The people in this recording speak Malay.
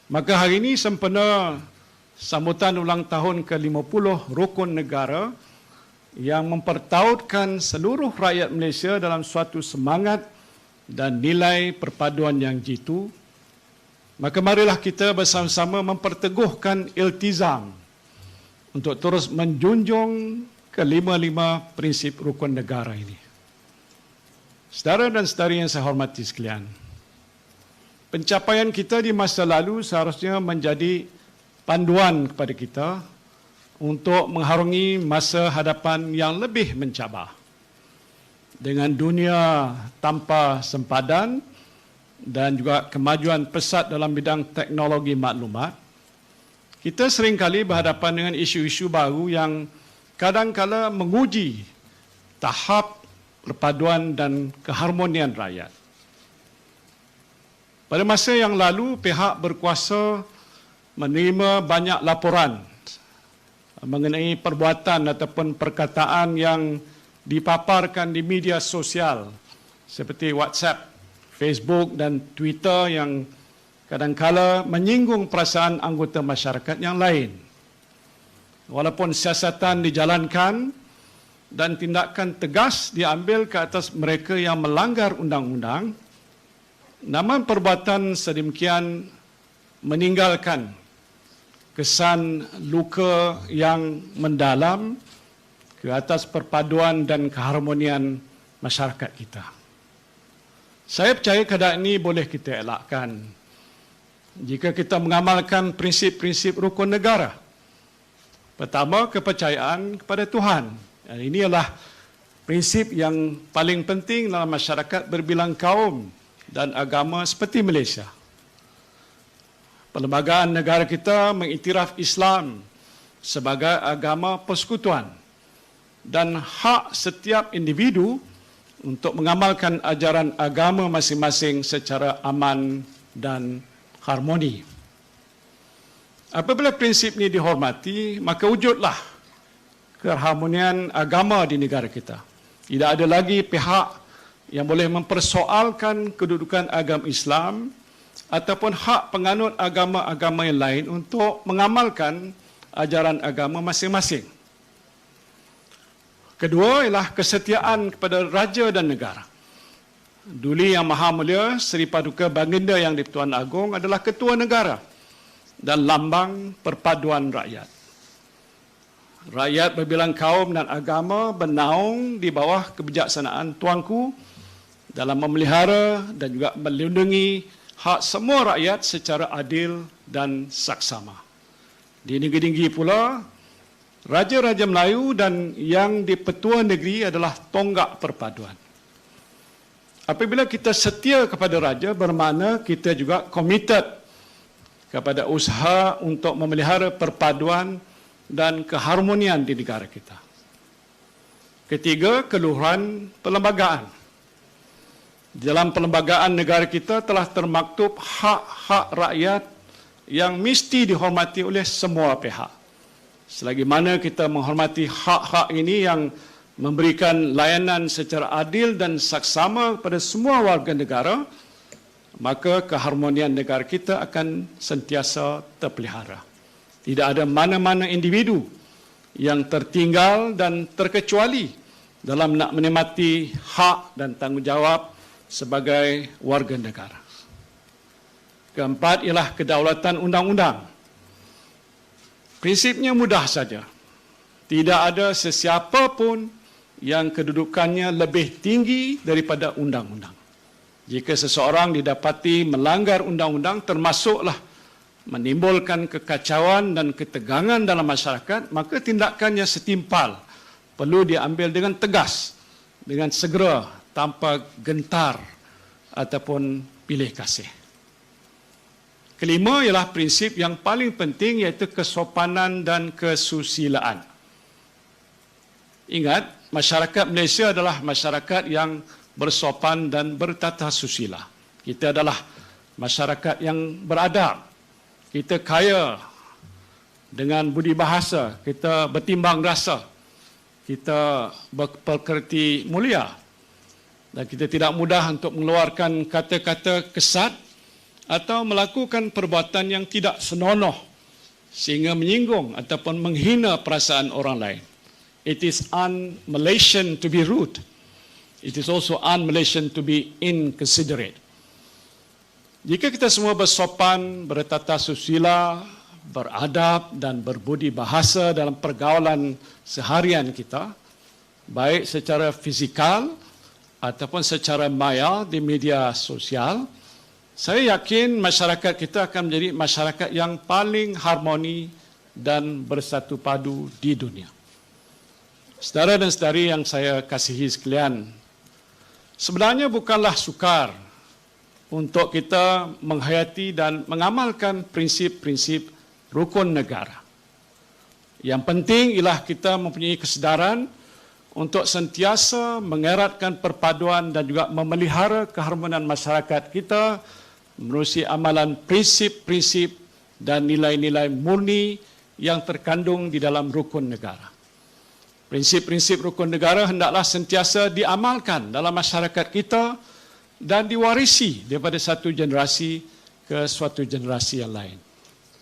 Maka hari ini sempena sambutan ulang tahun ke-50 Rukun Negara yang mempertautkan seluruh rakyat Malaysia dalam suatu semangat dan nilai perpaduan yang jitu, maka marilah kita bersama-sama memperteguhkan iltizam untuk terus menjunjung kelima-lima prinsip rukun negara ini. Saudara dan saudari yang saya hormati sekalian, pencapaian kita di masa lalu seharusnya menjadi panduan kepada kita untuk mengharungi masa hadapan yang lebih mencabar. Dengan dunia tanpa sempadan dan juga kemajuan pesat dalam bidang teknologi maklumat, kita seringkali berhadapan dengan isu-isu baru yang kadang-kala menguji tahap perpaduan dan keharmonian rakyat. Pada masa yang lalu, pihak berkuasa menerima banyak laporan mengenai perbuatan ataupun perkataan yang dipaparkan di media sosial seperti WhatsApp, Facebook dan Twitter yang kadang-kala menyinggung perasaan anggota masyarakat yang lain. Walaupun siasatan dijalankan dan tindakan tegas diambil ke atas mereka yang melanggar undang-undang, namun perbuatan sedemikian meninggalkan kesan luka yang mendalam ke atas perpaduan dan keharmonian masyarakat kita. Saya percaya keadaan ini boleh kita elakkan jika kita mengamalkan prinsip-prinsip rukun negara. Pertama, kepercayaan kepada Tuhan. Dan ini adalah prinsip yang paling penting dalam masyarakat berbilang kaum dan agama seperti Malaysia. Perlembagaan negara kita mengiktiraf Islam sebagai agama persekutuan dan hak setiap individu untuk mengamalkan ajaran agama masing-masing secara aman dan harmoni. Apabila prinsip ini dihormati, maka wujudlah keharmonian agama di negara kita. Tidak ada lagi pihak yang boleh mempersoalkan kedudukan agama Islam ataupun hak penganut agama-agama yang lain untuk mengamalkan ajaran agama masing-masing. Kedua ialah kesetiaan kepada raja dan negara. Duli Yang Maha Mulia Seri Paduka Baginda Yang di-Pertuan Agong adalah ketua negara dan lambang perpaduan rakyat. Rakyat berbilang kaum dan agama bernaung di bawah kebijaksanaan Tuanku dalam memelihara dan juga melindungi hak semua rakyat secara adil dan saksama. Di negeri tinggi pula, Raja-Raja Melayu dan yang di-Pertua Negeri adalah tonggak perpaduan. Apabila kita setia kepada Raja, bermakna kita juga committed kepada usaha untuk memelihara perpaduan dan keharmonian di negara kita. Ketiga, keluhuran perlembagaan. Dalam perlembagaan negara kita telah termaktub hak-hak rakyat yang mesti dihormati oleh semua pihak. Selagi mana kita menghormati hak-hak ini yang memberikan layanan secara adil dan saksama kepada semua warga negara, maka keharmonian negara kita akan sentiasa terpelihara. Tidak ada mana-mana individu yang tertinggal dan terkecuali dalam nak menikmati hak dan tanggungjawab sebagai warga negara. Keempat ialah kedaulatan undang-undang. Prinsipnya mudah saja. Tidak ada sesiapa pun yang kedudukannya lebih tinggi daripada undang-undang. Jika seseorang didapati melanggar undang-undang, termasuklah menimbulkan kekacauan dan ketegangan dalam masyarakat, maka tindakannya setimpal perlu diambil dengan tegas, dengan segera, tanpa gentar ataupun pilih kasih. Kelima ialah prinsip yang paling penting, iaitu kesopanan dan kesusilaan. Ingat, masyarakat Malaysia adalah masyarakat yang bersopan dan bertata susila. Kita adalah masyarakat yang beradab. Kita kaya dengan budi bahasa, kita bertimbang rasa, kita berpekerti mulia, dan kita tidak mudah untuk mengeluarkan kata-kata kesat atau melakukan perbuatan yang tidak senonoh sehingga menyinggung ataupun menghina perasaan orang lain. It is un-Malaysian to be rude. It is also un-Malaysian to be inconsiderate. Jika kita semua bersopan, bertata susila, beradab dan berbudi bahasa dalam pergaulan seharian kita, baik secara fizikal ataupun secara maya di media sosial, saya yakin masyarakat kita akan menjadi masyarakat yang paling harmoni dan bersatu padu di dunia. Saudara dan saudari yang saya kasihi sekalian, sebenarnya bukanlah sukar untuk kita menghayati dan mengamalkan prinsip-prinsip rukun negara. Yang penting ialah kita mempunyai kesedaran untuk sentiasa mengeratkan perpaduan dan juga memelihara keharmonian masyarakat kita menerusi amalan prinsip-prinsip dan nilai-nilai murni yang terkandung di dalam rukun negara. Prinsip-prinsip rukun negara hendaklah sentiasa diamalkan dalam masyarakat kita dan diwarisi daripada satu generasi ke suatu generasi yang lain.